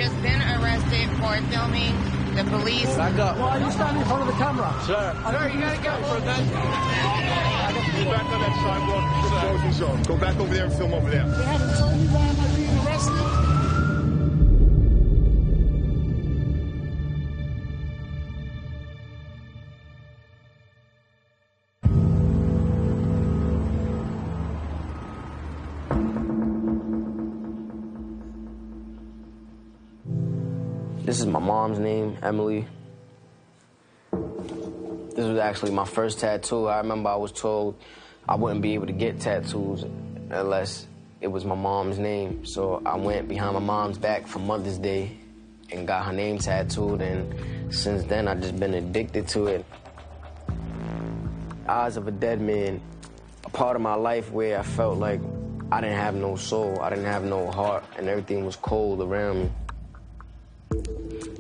just been arrested for filming the police. Back up. Why are you standing in front of the camera? Sir. Sir, you gotta go for that. Go back on that sidewalk. Go back over there and film over there. They haven't told me why am I being arrested? This is my mom's name, Emily. This was actually my first tattoo. I remember I was told I wouldn't be able to get tattoos unless it was my mom's name. So I went behind my mom's back for Mother's Day and got her name tattooed, and since then I've just been addicted to it. Eyes of a Dead Man, a part of my life where I felt like I didn't have no soul, I didn't have no heart, and everything was cold around me.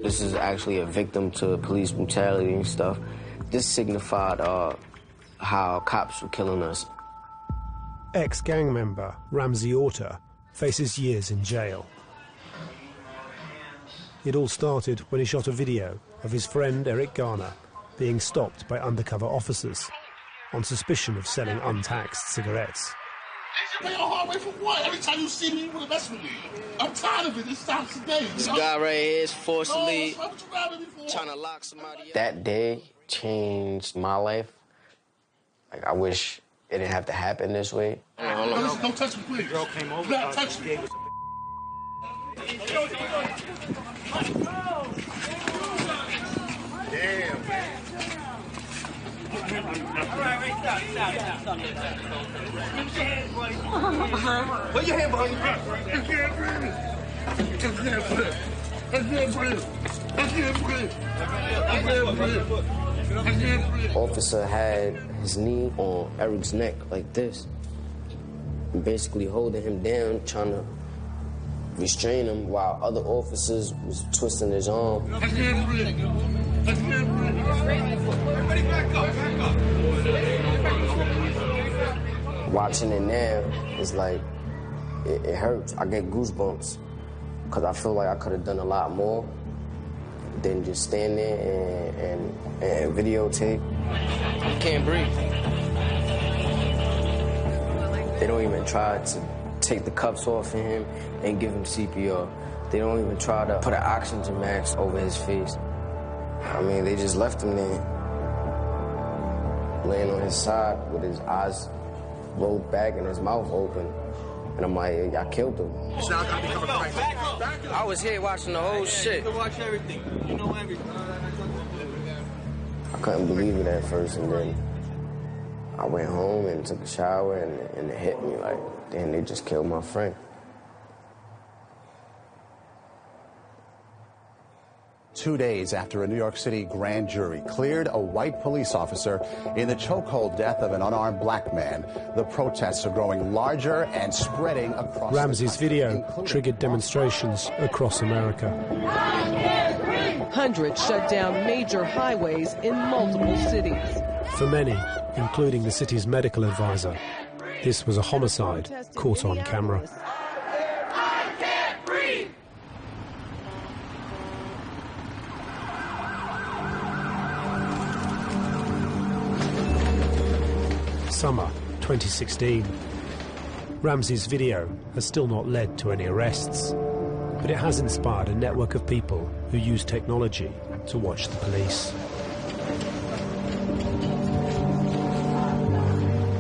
This is actually a victim to police brutality and stuff. This signified how cops were killing us. Ex-gang member Ramsey Orta faces years in jail. It all started when he shot a video of his friend Eric Garner being stopped by undercover officers on suspicion of selling untaxed cigarettes. Pay your hard way for what? Every time you see me, you want to mess with me. I'm tired of it. This stops today. This guy right here is forcibly what you grabbing me for? trying to lock somebody up. That day changed my life. Like, I wish it didn't have to happen this way. Listen, don't touch me, please. Girl came over. Don't touch me. Damn, man. Put your hand behind your back. I can't breathe. I can't breathe. I can't breathe. I can't breathe. I can't breathe. I can't breathe. Officer had his knee on Eric's neck like this, basically holding him down, trying to restrain him while other officers was twisting his arm. I can't breathe. I can't breathe. Everybody back up, back up. Watching it now is like, it hurts. I get goosebumps because I feel like I could have done a lot more than just stand there and videotape. I can't breathe. They don't even try to take the cuffs off of him and give him CPR. They don't even try to put an oxygen mask over his face. I mean, they just left him there, laying on his side with his eyes rolled back and his mouth open. And I'm like, I killed him. It's not gonna become a crisis. I was here watching the whole shit. You can watch everything. You know everything. I couldn't believe it at first, and then I went home and took a shower, and it hit me like, damn, they just killed my friend. 2 days after a New York City grand jury cleared a white police officer in the chokehold death of an unarmed black man, the protests are growing larger and spreading across Ramsey's video triggered demonstrations across America. Hundreds shut down major highways in multiple cities. For many, including the city's medical advisor, this was a homicide caught on camera. Summer 2016. Ramsey's video has still not led to any arrests, but it has inspired a network of people who use technology to watch the police.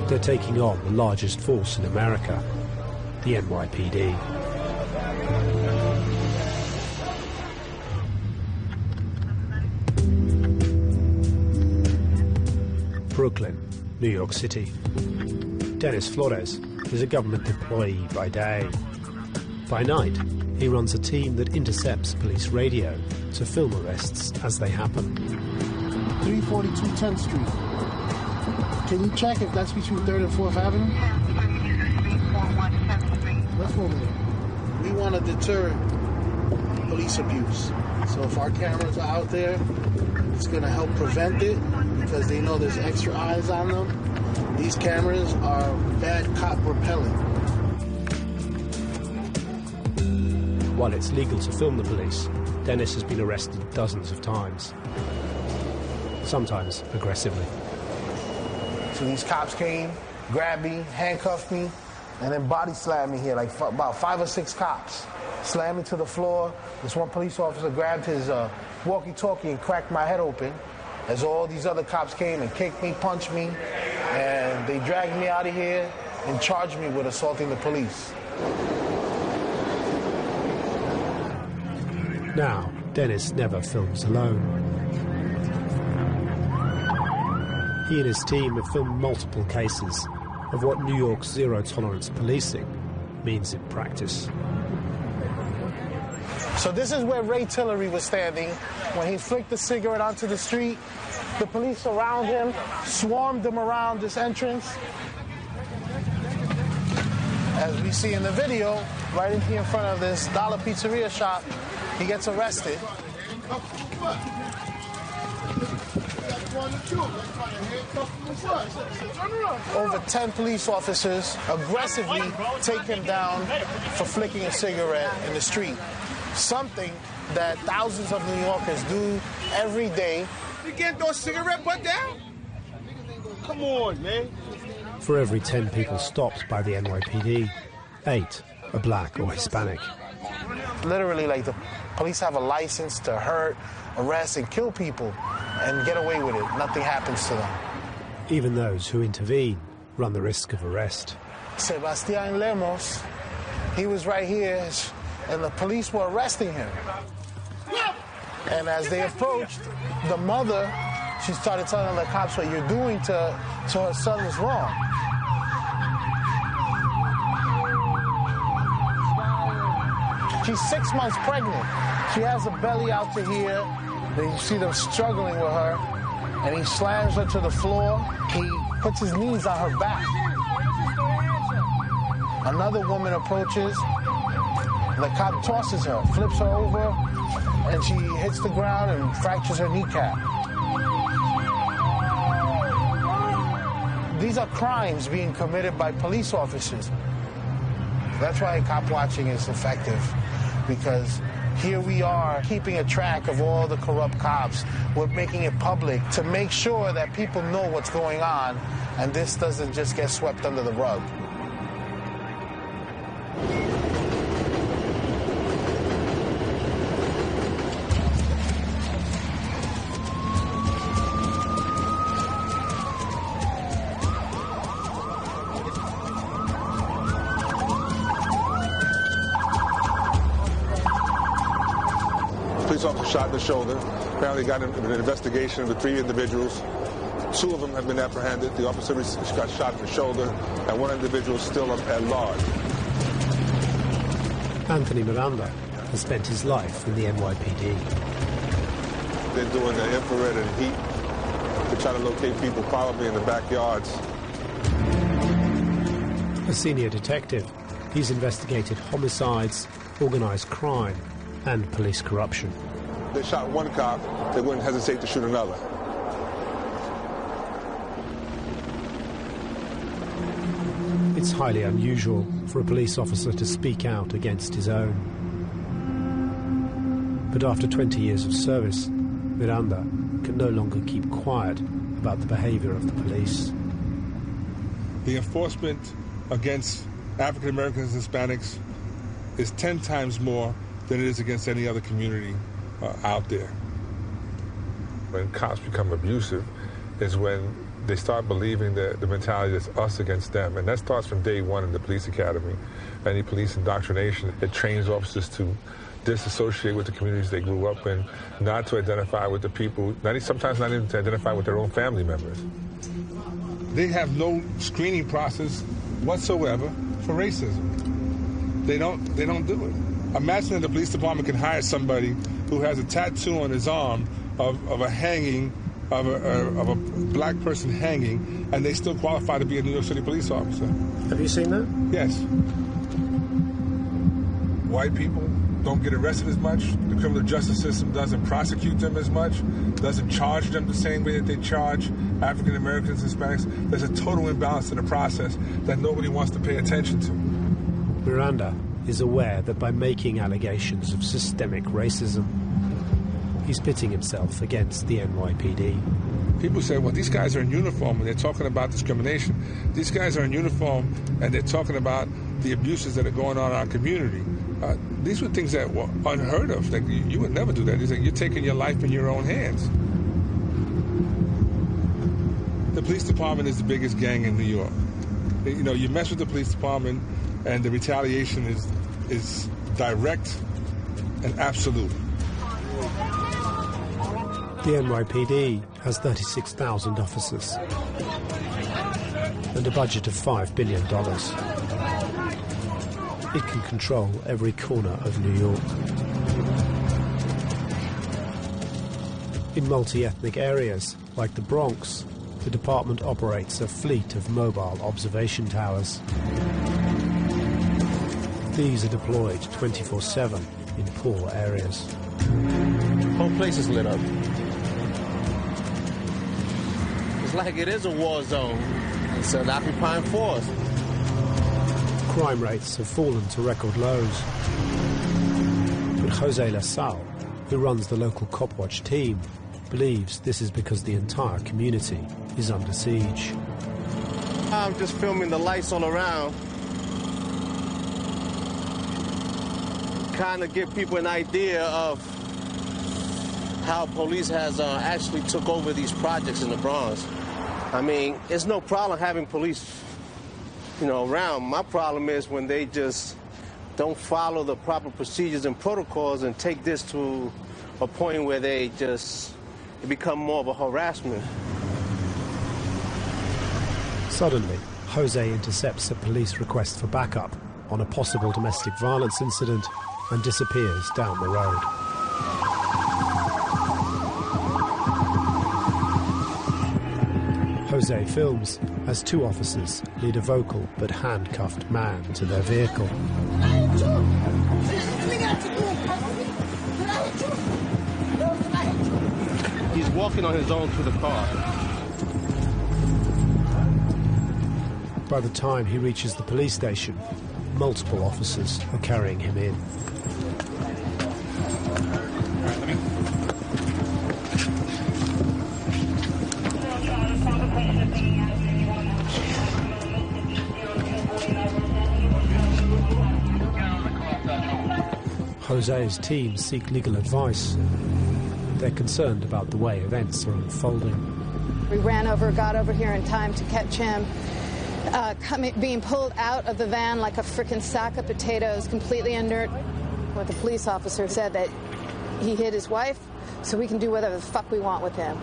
They're taking on the largest force in America, the NYPD. Brooklyn, New York City. Dennis Flores is a government employee by day. By night, he runs a team that intercepts police radio to film arrests as they happen. 342 10th Street. Can you check if that's between 3rd and 4th Avenue? Let's go there. We want to deter police abuse. So if our cameras are out there, it's going to help prevent it because they know there's extra eyes on them. These cameras are bad cop repellent. While it's legal to film the police, Dennis has been arrested dozens of times, sometimes aggressively. So these cops came, grabbed me, handcuffed me, and then body slammed me here, like about 5 or 6 cops. Slammed me to the floor. This one police officer grabbed his walkie-talkie and cracked my head open as all these other cops came and kicked me, punched me, and they dragged me out of here and charged me with assaulting the police. Now, Dennis never films alone. He and his team have filmed multiple cases of what New York's zero-tolerance policing means in practice. So this is where Ray Tillery was standing when he flicked the cigarette onto the street. The police around him swarmed him around this entrance. As we see in the video, right in here in front of this dollar pizzeria shop, he gets arrested. Over 10 police officers aggressively take him down for flicking a cigarette in the street. Something that thousands of New Yorkers do every day. You can't throw a cigarette butt down? Come on, man. For every 10 people stopped by the NYPD, 8 are black or Hispanic. Literally, like, the police have a license to hurt, arrest, and kill people and get away with it. Nothing happens to them. Even those who intervene run the risk of arrest. Sebastian Lemos, he was right here, and the police were arresting him. And as they approached, the mother, she started telling the cops what you're doing to her son is wrong. She's 6 months pregnant. She has a belly out to here. You see them struggling with her, and he slams her to the floor. He puts his knees on her back. Another woman approaches. The cop tosses her, flips her over, and she hits the ground and fractures her kneecap. These are crimes being committed by police officers. That's why cop watching is effective, because here we are keeping a track of all the corrupt cops. We're making it public to make sure that people know what's going on, and this doesn't just get swept under the rug. Police officer shot in the shoulder. Apparently got an investigation of the 3 individuals. 2 of them have been apprehended. The officer got shot in the shoulder, and 1 individual is still at large. Anthony Miranda has spent his life in the NYPD. They're doing the infrared and heat to try to locate people probably in the backyards. A senior detective, he's investigated homicides, organised crime, and police corruption. They shot 1 cop, they wouldn't hesitate to shoot another. It's highly unusual for a police officer to speak out against his own. But after 20 years of service, Miranda can no longer keep quiet about the behaviour of the police. The enforcement against African Americans and Hispanics is 10 times more than it is against any other community out there. When cops become abusive is when they start believing that the mentality is us against them, and that starts from day 1 in the police academy. Any police indoctrination, it trains officers to disassociate with the communities they grew up in, not to identify with the people, sometimes not even to identify with their own family members. They have no screening process whatsoever for racism. They don't do it. Imagine that the police department can hire somebody who has a tattoo on his arm of a hanging, of a black person hanging, and they still qualify to be a New York City police officer. Have you seen that? Yes. White people don't get arrested as much. The criminal justice system doesn't prosecute them as much, doesn't charge them the same way that they charge African Americans and Hispanics. There's a total imbalance in the process that nobody wants to pay attention to. Miranda is aware that by making allegations of systemic racism, he's pitting himself against the NYPD. People say, well, these guys are in uniform and they're talking about discrimination. These guys are in uniform and they're talking about the abuses that are going on in our community. These were things that were unheard of. Like, you would never do that. It's like you're taking your life in your own hands. The police department is the biggest gang in New York. You know, you mess with the police department and the retaliation is direct and absolute. The NYPD has 36,000 officers and a budget of $5 billion. It can control every corner of New York. In multi-ethnic areas, like the Bronx, the department operates a fleet of mobile observation towers. These are deployed 24/7 in poor areas. The whole place is lit up. It's like it is a war zone. It's an occupying force. Crime rates have fallen to record lows. But Jose LaSalle, who runs the local Cop Watch team, believes this is because the entire community is under siege. I'm just filming the lights all around. Kind of give people an idea of how police has actually took over these projects in the Bronx. I mean, it's no problem having police, around. My problem is when they just don't follow the proper procedures and protocols and take this to a point where it become more of a harassment. Suddenly, Jose intercepts a police request for backup on a possible domestic violence incident and disappears down the road. Jose films as two officers lead a vocal but handcuffed man to their vehicle. He's walking on his own to the car. By the time he reaches the police station, multiple officers are carrying him in. Jose's team seek legal advice. They're concerned about the way events are unfolding. We got over here in time to catch him being pulled out of the van like a frickin' sack of potatoes, completely inert. What the police officer said that he hit his wife, so we can do whatever the fuck we want with him.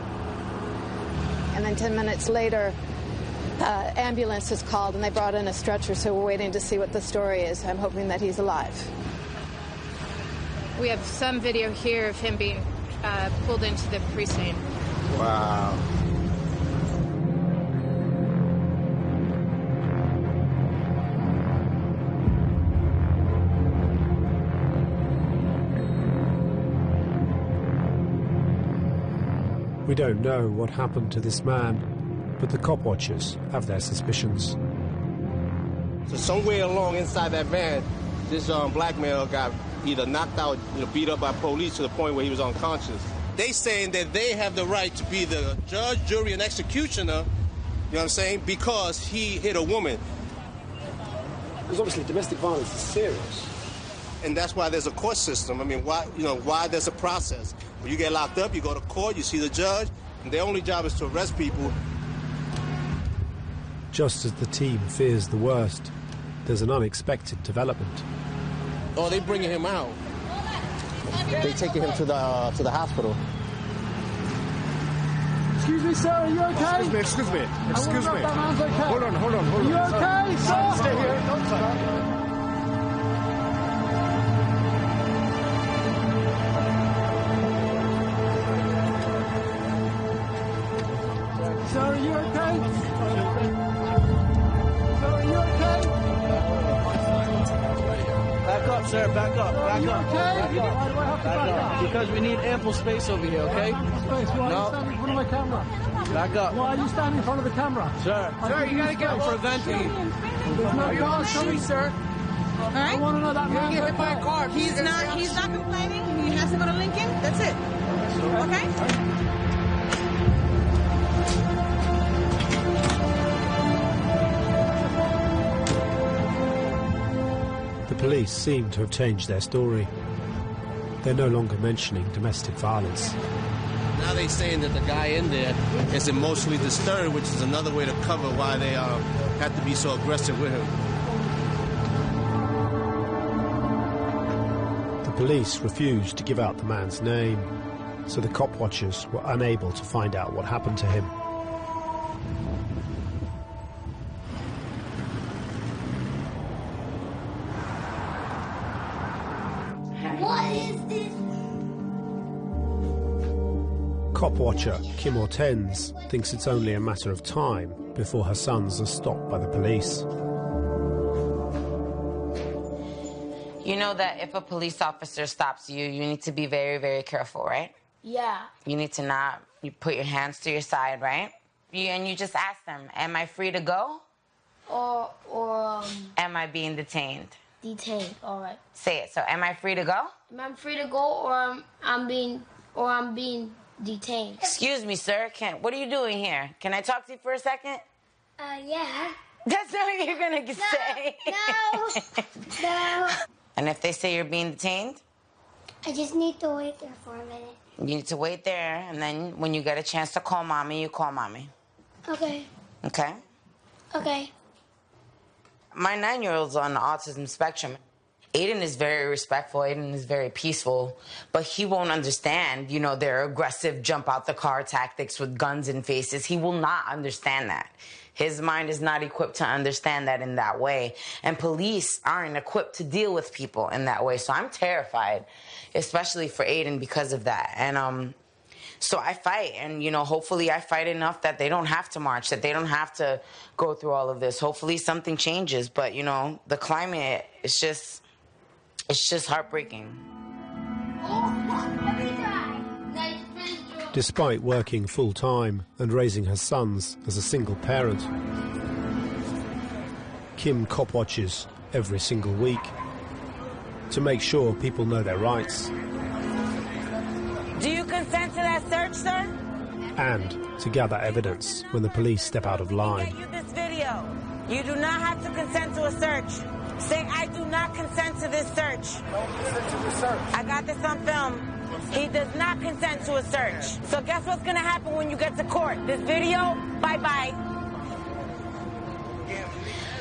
And then 10 minutes later, ambulance is called and they brought in a stretcher, so we're waiting to see what the story is. I'm hoping that he's alive. We have some video here of him being pulled into the precinct. Wow. We don't know what happened to this man, but the cop watchers have their suspicions. So somewhere along inside that van, this black male got either knocked out, beat up by police to the point where he was unconscious. They saying that they have the right to be the judge, jury, and executioner, because he hit a woman. Because obviously domestic violence is serious. And that's why there's a court system. I mean, why there's a process. When you get locked up, you go to court, you see the judge, and their only job is to arrest people. Just as the team fears the worst, there's an unexpected development. Oh, they bringing him out. They taking him to the hospital. Excuse me, sir, are you okay? Excuse me. That man's okay. Hold on. Are you okay, sir? Stay here. Don't stop. Sir, are you okay? Sir, are you okay? Back up, sir. Back up. Back You up. okay? Back Why up. do I have to Back back up. up? Because we need ample space over here, okay? Space, why are No. you standing in front of my camera? Back up. Why are you standing in front of the camera? Sir. Sir, you gotta go. There's no cars coming, sir. All right? I want to know that man. Get hit by a car. He's not complaining. He has to go to Lincoln. That's it. Okay? The police seem to have changed their story. They're no longer mentioning domestic violence. Now they're saying that the guy in there is emotionally disturbed, which is another way to cover why they have to be so aggressive with him. The police refused to give out the man's name, so the cop watchers were unable to find out what happened to him. What is this? Cop watcher Kim Hortense thinks it's only a matter of time before her sons are stopped by the police. You know that if a police officer stops you, you need to be very, very careful, right? Yeah. You need to not put your hands to your side, right? And you just ask them, am I free to go? Or am I being detained? Detained. All right. Say it. So, am I free to go? Am I free to go, or I'm being detained? Excuse me, sir. What are you doing here? Can I talk to you for a second? Yeah. That's not what you're gonna say. No. And if they say you're being detained? I just need to wait there for a minute. You need to wait there, and then when you get a chance to call mommy, you call mommy. Okay. Okay? Okay. My 9-year-old's on the autism spectrum. Aiden is very respectful. Aiden is very peaceful, but he won't understand, their aggressive jump out the car tactics with guns in faces. He will not understand that. His mind is not equipped to understand that in that way. And police aren't equipped to deal with people in that way. So I'm terrified, especially for Aiden because of that. And so I fight, and, hopefully I fight enough that they don't have to march, that they don't have to go through all of this. Hopefully something changes. But, the climate, it's just heartbreaking. Despite working full-time and raising her sons as a single parent, Kim cop watches every single week to make sure people know their rights. Do you consent to that search, sir? And to gather evidence when the police step out of line. You this video. You do not have to consent to a search. Say, I do not consent to this search. Don't consent to the search. I got this on film. He does not consent to a search. So guess what's going to happen when you get to court? This video, bye-bye.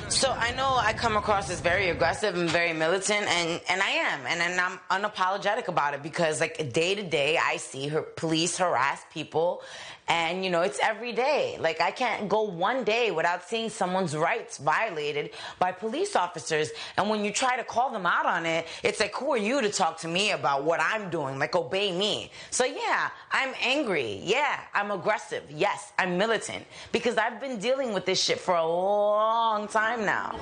So I know I come across as very aggressive and very militant, and I am, and I'm unapologetic about it because, day to day, I see police harass people, and, it's every day. I can't go one day without seeing someone's rights violated by police officers, and when you try to call them out on it, it's who are you to talk to me about what I'm doing? Obey me. So, yeah, I'm angry. Yeah, I'm aggressive. Yes, I'm militant because I've been dealing with this shit for a long time now.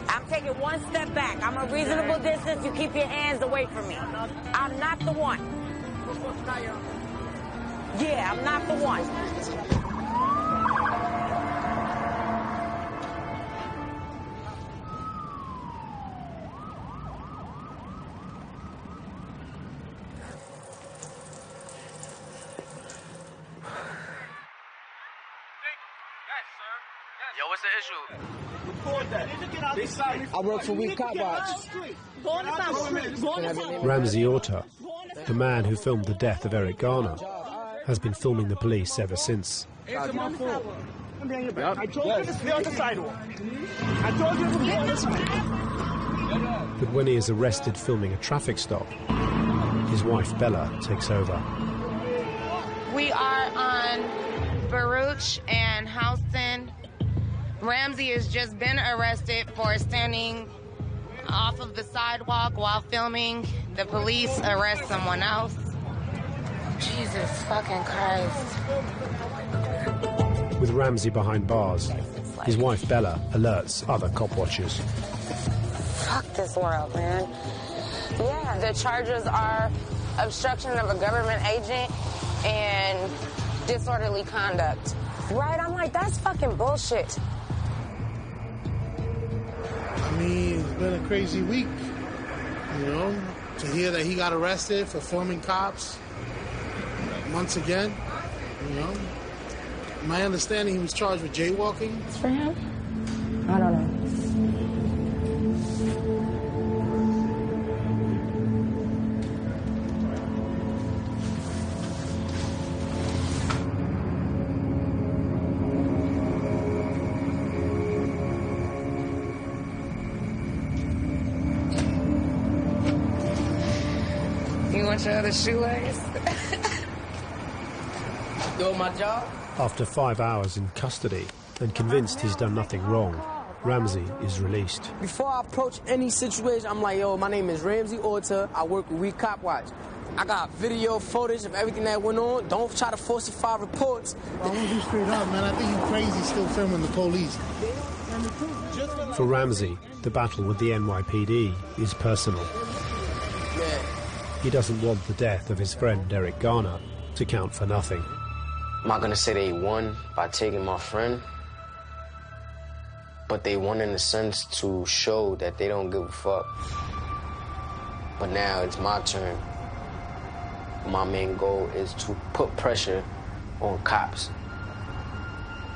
I'm taking one step back. I'm a reasonable distance. You keep your hands away from me. I'm not the one. Yeah, I'm not the one. Yo, what's the issue? Record that. I work for We Cop Watch. Ramsey Orta, the man who filmed the death of Eric Garner, has been filming the police ever since. Answer my phone. I told you to stay on the sidewalk. I told you to stay on the sidewalk. But when he is arrested filming a traffic stop, his wife Bella takes over. We are on Baruch and Houston. Ramsey has just been arrested for standing off of the sidewalk while filming. The police arrest someone else. Jesus fucking Christ. With Ramsey behind bars, his wife Bella alerts other cop watchers. Fuck this world, man. Yeah, the charges are obstruction of a government agent and disorderly conduct. Right? I'm like, that's fucking bullshit. mean, it's been a crazy week, you know, to hear that he got arrested for filming cops once again, you know. My understanding, he was charged with jaywalking. It's for him? I don't know. You want your other shoelace? Doing my job? After 5 hours in custody and convinced he's done nothing wrong, Ramsey is released. Before I approach any situation, I'm like, yo, my name is Ramsey Orta. I work with We Cop Watch. I got video footage of everything that went on. Don't try to falsify reports. I want you straight up, man. I think you crazy still filming the police. For Ramsey, the battle with the NYPD is personal. He doesn't want the death of his friend Eric Garner to count for nothing. I'm not gonna say they won by taking my friend, but they won in the sense to show that they don't give a fuck. But now it's my turn. My main goal is to put pressure on cops.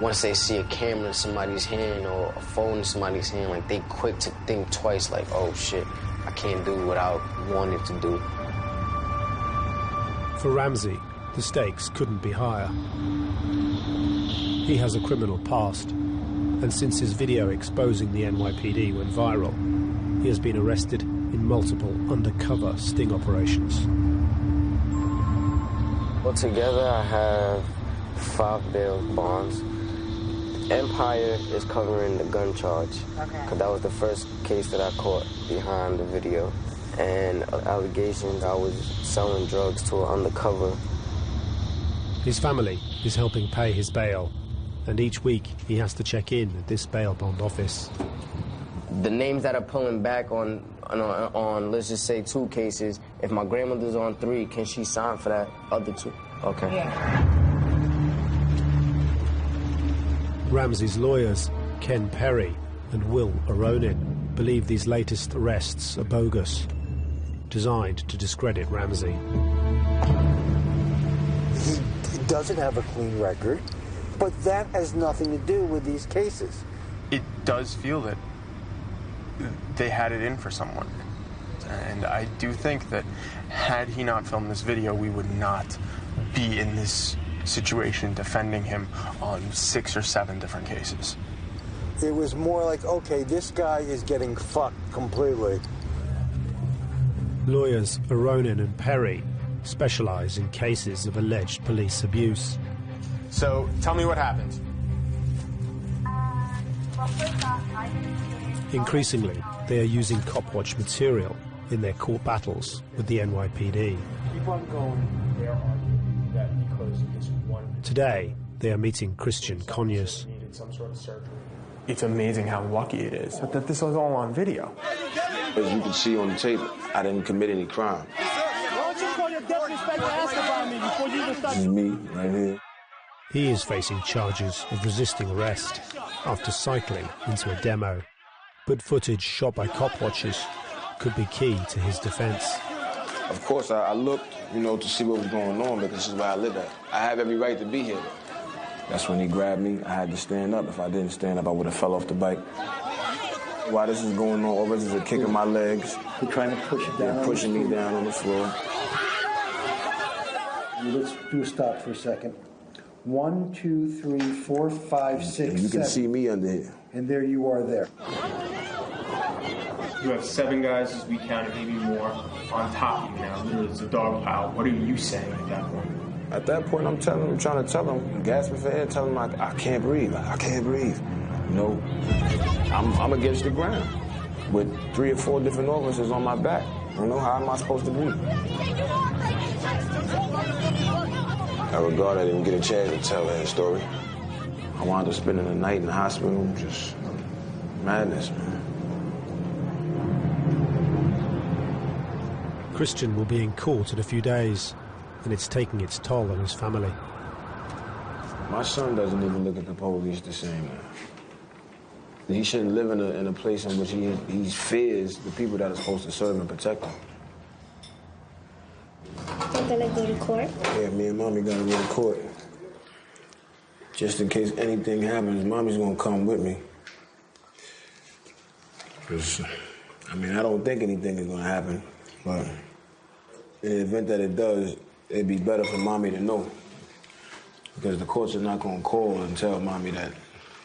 Once they see a camera in somebody's hand or a phone in somebody's hand, like, they quick to think twice, like, oh shit, I can't do what I wanted to do. For Ramsey, the stakes couldn't be higher. He has a criminal past, and since his video exposing the NYPD went viral, he has been arrested in multiple undercover sting operations. Altogether, I have 5 bail bonds. Empire is covering the gun charge, because that was the first case that I caught behind the video. And allegations I was selling drugs to an undercover. His family is helping pay his bail, and each week he has to check in at this bail bond office. The names that are pulling back on let's just say 2 cases, if my grandmother's on 3, can she sign for that other 2? Okay. Yeah. Ramsey's lawyers, Ken Perry and Will Aronin, believe these latest arrests are bogus, designed to discredit Ramsey. He doesn't have a clean record, but that has nothing to do with these cases. It does feel that they had it in for someone. And I do think that had he not filmed this video, we would not be in this situation defending him on 6 or 7 different cases. It was more like, okay, this guy is getting fucked completely. Lawyers Aronin and Perry specialize in cases of alleged police abuse. So, tell me what happened. Increasingly, they are using Cop Watch material in their court battles with the NYPD. Keep on going. They're arguing that because of this one... Today, they are meeting Christian Conyers. ...needed some sort of surgery. It's amazing how lucky it is that this was all on video. As you can see on the tape, I didn't commit any crime. Why don't you call your deputy inspector and ask about me before you even start... This is me, right here. He is facing charges of resisting arrest after cycling into a demo. But footage shot by cop watchers could be key to his defense. Of course, I looked, to see what was going on, because this is where I live at. I have every right to be here. That's when he grabbed me. I had to stand up. If I didn't stand up, I would have fell off the bike. While this is going on, always is a kick in my legs. You're trying to push it down. They're pushing me down on the floor. Let's do a stop for a second. 1, 2, 3, 4, 5, 6, You can 7. see me under here. And there you are there. You have 7 guys, as we counted, maybe more, on top of you now. Literally, it's a dog pile. What are you saying at that point? At that point, I'm trying to tell him, gasping for air, telling him I can't breathe. I can't breathe. I'm against the ground with 3 or 4 different officers on my back. How am I supposed to breathe? I regret I didn't get a chance to tell that story. I wound up spending the night in the hospital, just madness, man. Christian will be in court in a few days, and it's taking its toll on his family. My son doesn't even look at the police the same now. He shouldn't live in a place in which he fears the people that are supposed to serve and protect him. I'm gonna go to court. Yeah, me and Mommy gotta go to court. Just in case anything happens, Mommy's gonna come with me. Because, I mean, I don't think anything is gonna happen, but in the event that it does, it'd be better for Mommy to know. Because the courts are not gonna call and tell Mommy that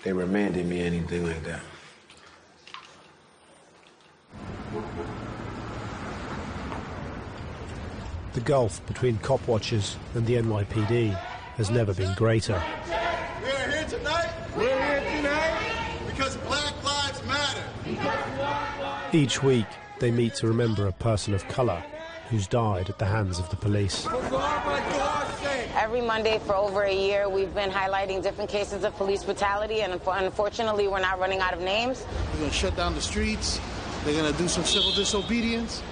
they remanded me or anything like that. The gulf between cop watchers and the NYPD has never been greater. We're here tonight because Black Lives Matter. Each week, they meet to remember a person of colour who's died at the hands of the police. Every Monday for over a year, we've been highlighting different cases of police brutality, and unfortunately, we're not running out of names. They're going to shut down the streets. They're going to do some civil disobedience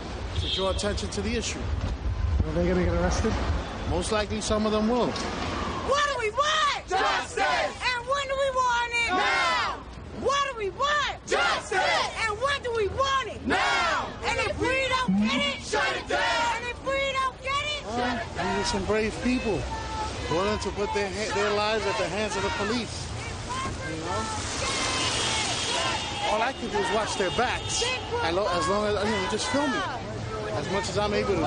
to draw attention to the issue. Are they going to get arrested? Most likely, some of them will. What do we want? Justice! And when do we want it? Now! What do we want? Justice! And when do we want it? Now! And if we don't get it, shut it down! And if we don't get it, shut it down! These are some brave people willing to put their lives at the hands of the police. You know? All I can do is watch their backs. As long as, just film it. As much as I'm able to do.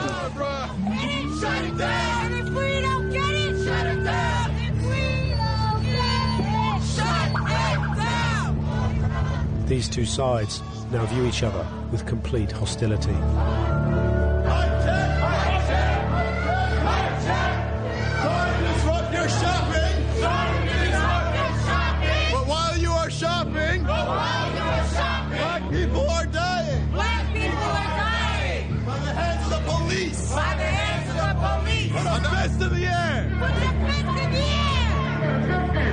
Shut it down! And if we don't get it, shut it down! If we don't get it, shut it down! These two sides now view each other with complete hostility. Your shopping. But while you are shopping, black people are dying. Black people are dying. By the hands of the police. By the hands of the police. Put the fist in the air. Put the fist in the air.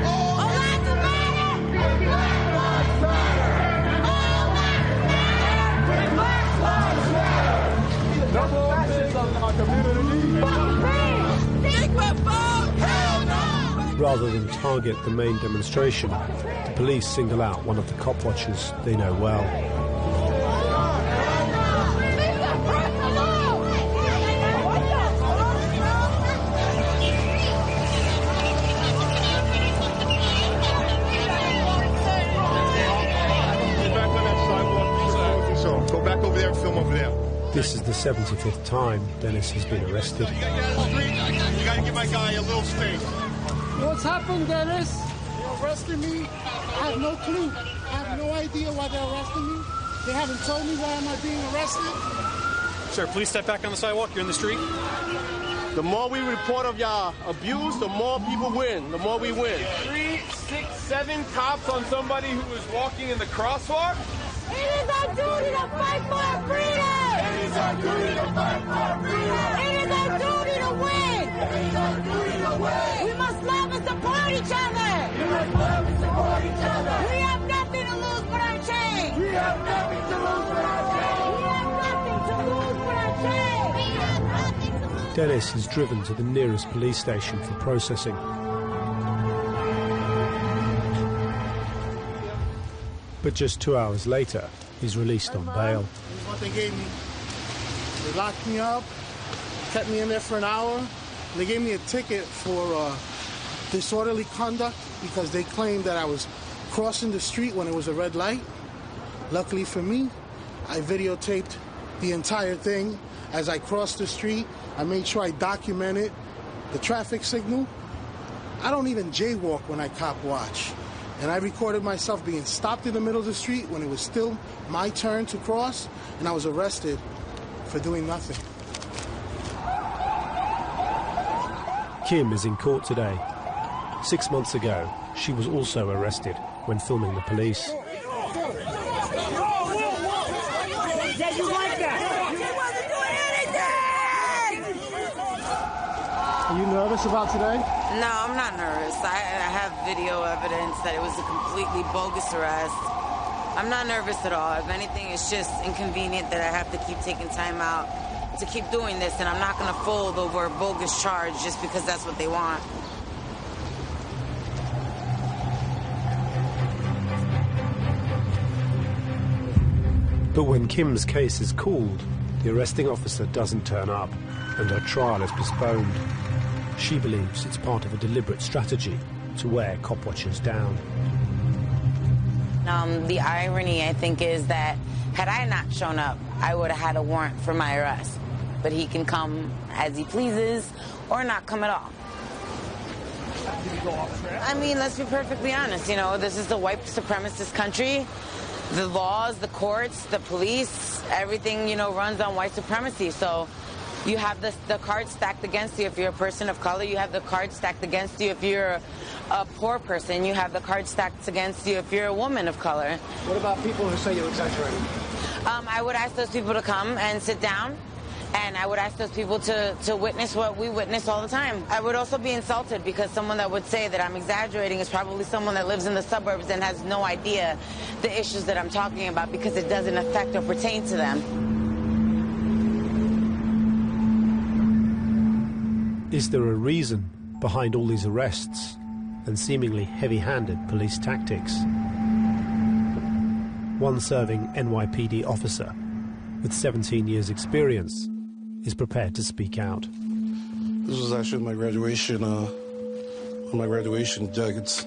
All lives matter. Black lives matter. All lives matter. Black lives matter. No more offense on our community. Fuck me. Secret vote. Hell no. Rather than target the main demonstration, the police single out one of the cop watchers they know well. Go back over there and film over there. This is the 75th time Dennis has been arrested. You gotta give my guy a little space. What's happened, Dennis? They're arresting me. I have no clue. I have no idea why they're arresting me. They haven't told me why am I being arrested. Sir, please step back on the sidewalk. You're in the street. The more we report of y'all abuse, the more people win. The more we win. 3, 6, 7 cops on somebody who was walking in the crosswalk? It is our duty to fight for our freedom! It is our duty to fight for our freedom! It is our duty to win! It is our duty to win! We must love and support each other! We must love and support each other! We have nothing to lose but our chains! We have nothing to lose but our chains! We have nothing to lose but our chains! We have nothing to lose. Dennis is driven to the nearest police station for processing. But just 2 hours later, he's released on bail. Here's what they gave me. They locked me up, kept me in there for an hour. And they gave me a ticket for disorderly conduct because they claimed that I was crossing the street when it was a red light. Luckily for me, I videotaped the entire thing. As I crossed the street, I made sure I documented the traffic signal. I don't even jaywalk when I cop watch. And I recorded myself being stopped in the middle of the street when it was still my turn to cross, and I was arrested for doing nothing. Kim is in court today. 6 months ago, she was also arrested when filming the police. Did you like that? He wasn't doing anything! Are you nervous about today? No, I'm not nervous. I have video evidence that it was a completely bogus arrest. I'm not nervous at all. If anything, it's just inconvenient that I have to keep taking time out to keep doing this, and I'm not going to fold over a bogus charge just because that's what they want. But when Kim's case is called, the arresting officer doesn't turn up, and her trial is postponed. She believes it's part of a deliberate strategy to wear cop watchers down. The irony, I think, is that had I not shown up, I would have had a warrant for my arrest. But he can come as he pleases or not come at all. I mean, let's be perfectly honest. You know, this is the white supremacist country. The laws, the courts, the police, everything, you know, runs on white supremacy. So you have the cards stacked against you if you're a person of color. You have the cards stacked against you if you're a poor person. You have the cards stacked against you if you're a woman of color. What about people who say you're exaggerating? I would ask those people to come and sit down, and I would ask those people to witness what we witness all the time. I would also be insulted because someone that would say that I'm exaggerating is probably someone that lives in the suburbs and has no idea the issues that I'm talking about because it doesn't affect or pertain to them. Is there a reason behind all these arrests and seemingly heavy-handed police tactics? One serving NYPD officer with 17 years' experience is prepared to speak out. This was actually my graduation, jackets.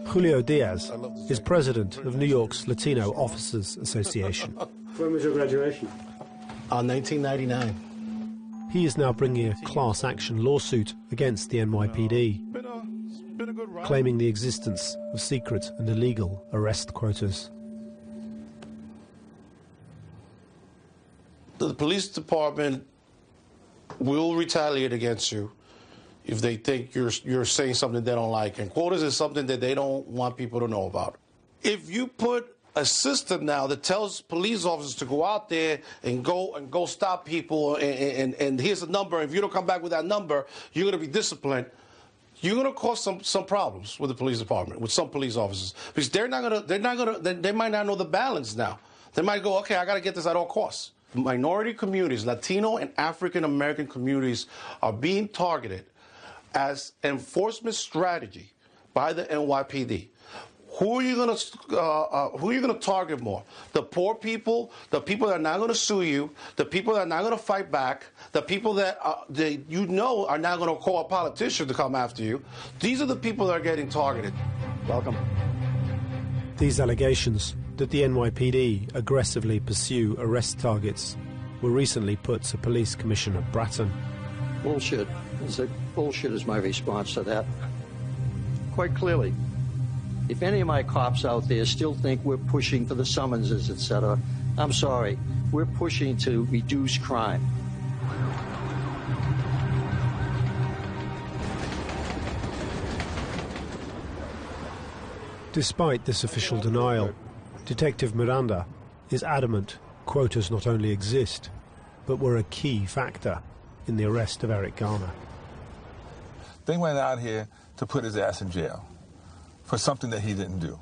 Julio Diaz is president of New York's Latino Officers Association. When was your graduation? 1999. He is now bringing a class action lawsuit against the NYPD, claiming the existence of secret and illegal arrest quotas. The police department will retaliate against you if they think you're saying something they don't like. And quotas is something that they don't want people to know about. If you put a system now that tells police officers to go out there and go stop people and here's a number, if you don't come back with that number, you're going to be disciplined. You're going to cause some problems with the police department, with some police officers, because they might not know the balance now. They might go, okay, I got to get this at all costs. Minority communities, Latino and African American communities are being targeted as enforcement strategy by the NYPD. Who are you going to target more? The poor people, the people that are not going to sue you, the people that are not going to fight back, the people that are not going to call a politician to come after you. These are the people that are getting targeted. Welcome. These allegations that the NYPD aggressively pursue arrest targets were recently put to Police Commissioner Bratton. Bullshit. Bullshit is my response to that. Quite clearly. If any of my cops out there still think we're pushing for the summonses, etc., I'm sorry. We're pushing to reduce crime. Despite this official denial, Detective Miranda is adamant quotas not only exist, but were a key factor in the arrest of Eric Garner. They went out here to put his ass in jail for something that he didn't do.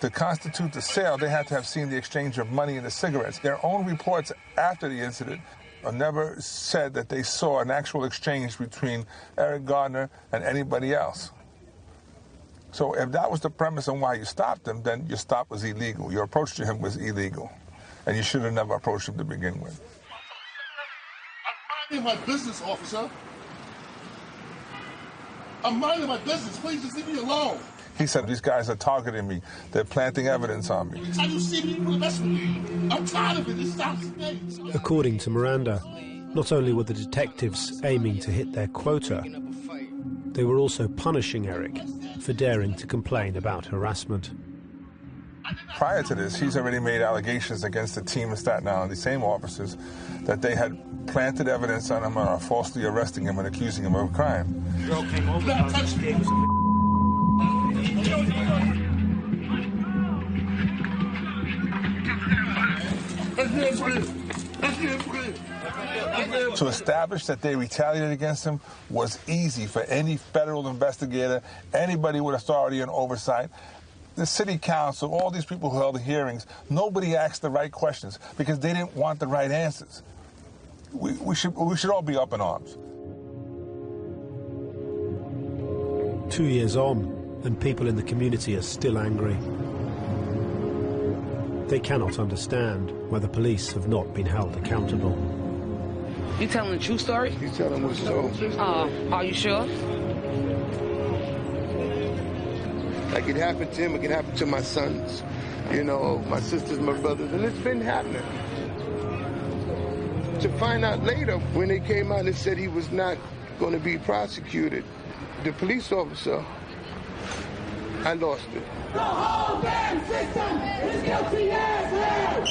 To constitute the sale, they had to have seen the exchange of money and the cigarettes. Their own reports after the incident never said that they saw an actual exchange between Eric Garner and anybody else. So if that was the premise on why you stopped him, then your stop was illegal. Your approach to him was illegal. And you should have never approached him to begin with. I'm minding my business, officer. I'm minding my business. Please just leave me alone. He said, these guys are targeting me. They're planting evidence on me. Every time you see me, you put a mess with me. I'm tired of it. It stops me. According to Miranda, not only were the detectives aiming to hit their quota, they were also punishing Eric for daring to complain about harassment. Prior to this, he's already made allegations against the team in Staten Island, the same officers, that they had planted evidence on him and are falsely arresting him and accusing him of a crime. Girl came over. To establish that they retaliated against him was easy for any federal investigator, anybody with authority and oversight. The city council, all these people who held the hearings, nobody asked the right questions because they didn't want the right answers. We should all be up in arms. 2 years on, and people in the community are still angry. They cannot understand why the police have not been held accountable. You telling the true story? He's telling what's so. Are you sure? Like it happened to him, it can happen to my sons, you know, my sisters, my brothers, and it's been happening. To find out later, when they came out and said he was not going to be prosecuted, the police officer, I lost it. The whole damn system is guilty as hell.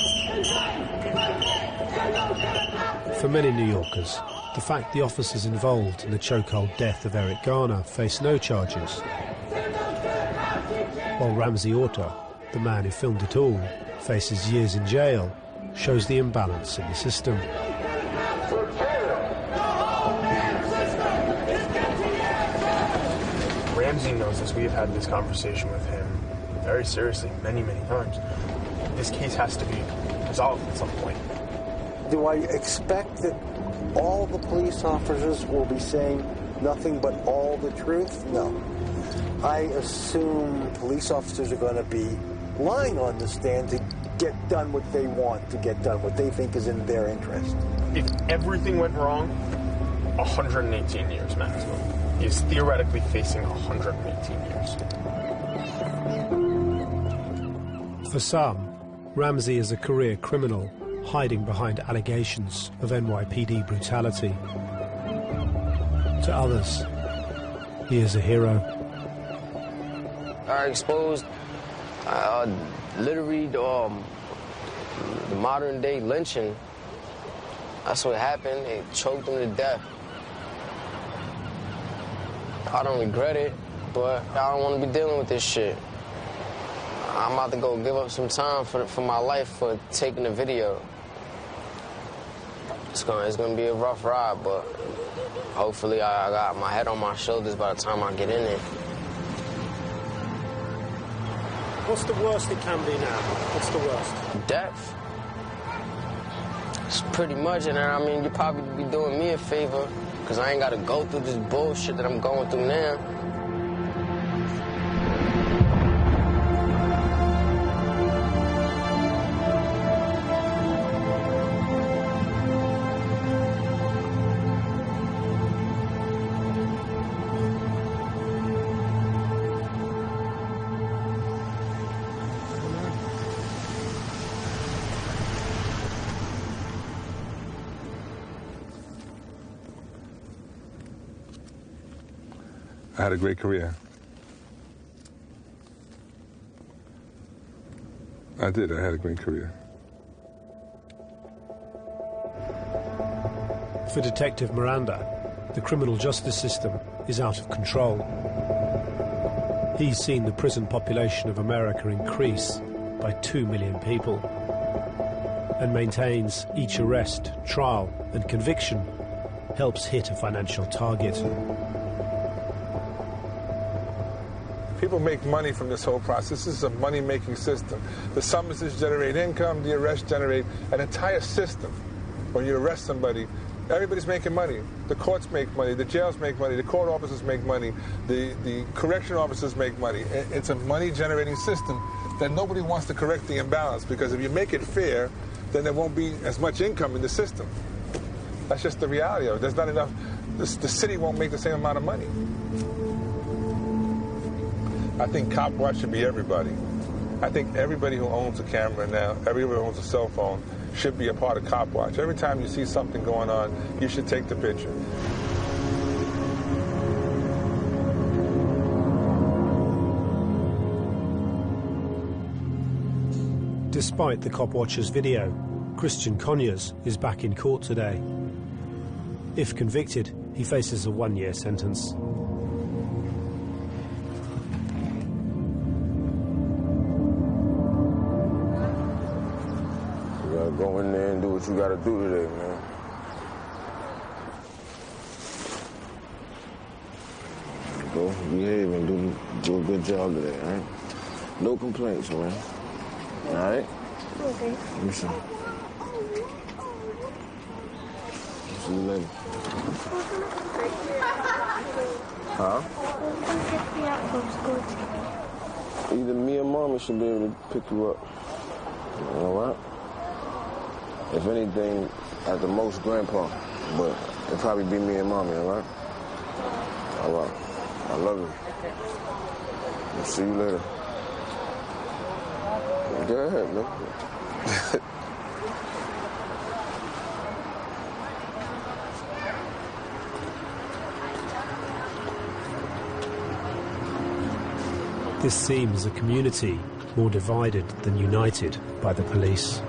For many New Yorkers, the fact the officers involved in the chokehold death of Eric Garner face no charges, while Ramsey Orta, the man who filmed it all, faces years in jail, shows the imbalance in the system. Ramsey knows this. We've had this conversation with him very seriously many, many times. This case has to be resolved at some point. Do I expect that all the police officers will be saying nothing but all the truth? No. I assume police officers are going to be lying on the stand to get done what they want to get done, what they think is in their interest. If everything went wrong, 118 years maximum. He is theoretically facing 118 years. For some, Ramsey is a career criminal hiding behind allegations of NYPD brutality. To others, he is a hero. I exposed literally the modern day lynching. That's what happened. They choked him to death. I don't regret it, but I don't want to be dealing with this shit. I'm about to go give up some time for my life for taking the video. It's gonna be a rough ride, but hopefully I got my head on my shoulders by the time I get in it. What's the worst it can be now? What's the worst? Death. It's pretty much, and I mean, you probably be doing me a favor, because I ain't got to go through this bullshit that I'm going through now. I had a great career. I did. I had a great career. For Detective Miranda, the criminal justice system is out of control. He's seen the prison population of America increase by 2 million people and maintains each arrest, trial and conviction helps hit a financial target. People make money from this whole process. This is a money-making system. The summonses generate income, the arrests generate an entire system. When you arrest somebody, everybody's making money. The courts make money, the jails make money, the court officers make money, the correction officers make money. It's a money-generating system that nobody wants to correct the imbalance, because if you make it fair, then there won't be as much income in the system. That's just the reality of it. There's not enough. The city won't make the same amount of money. I think cop watch should be everybody. I think everybody who owns a camera now, everybody who owns a cell phone, should be a part of cop watch. Every time you see something going on, you should take the picture. Despite the cop watcher's video, Christian Conyers is back in court today. If convicted, he faces a 1-year sentence. Go in there and do what you gotta do today, man. Go behave and do a good job today, all right? No complaints, man. All right? Okay. Let me see. See you later. Huh? Pick me up from school today. Either me or Mama should be able to pick you up. You know what? If anything, at the most, Grandpa. But it'll probably be me and Mommy, all right? All right. I love you. I'll see you later. Go ahead, man. This seems a community more divided than united by the police.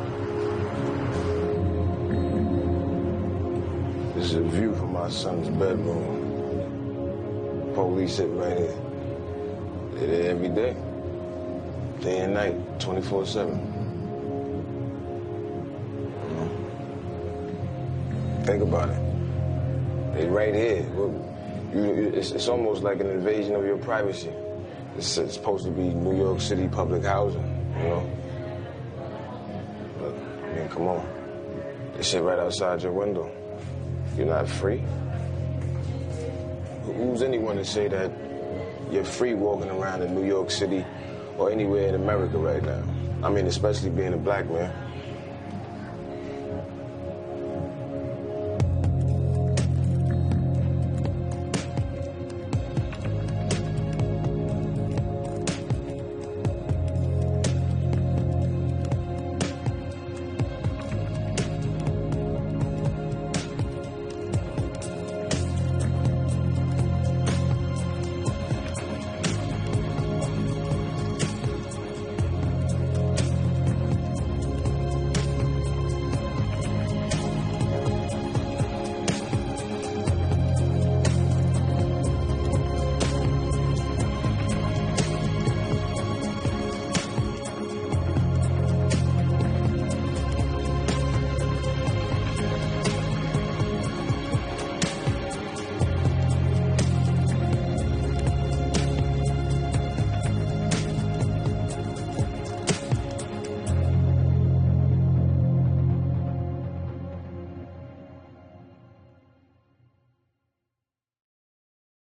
This is a view from my son's bedroom. Police sit right here. They're there every day. Day and night, 24/7. Think about it. They right here. It's almost like an invasion of your privacy. It's supposed to be New York City public housing, you know? But, I mean, come on. They sit right outside your window. You're not free. Who's anyone to say that you're free walking around in New York City or anywhere in America right now? I mean, especially being a black man.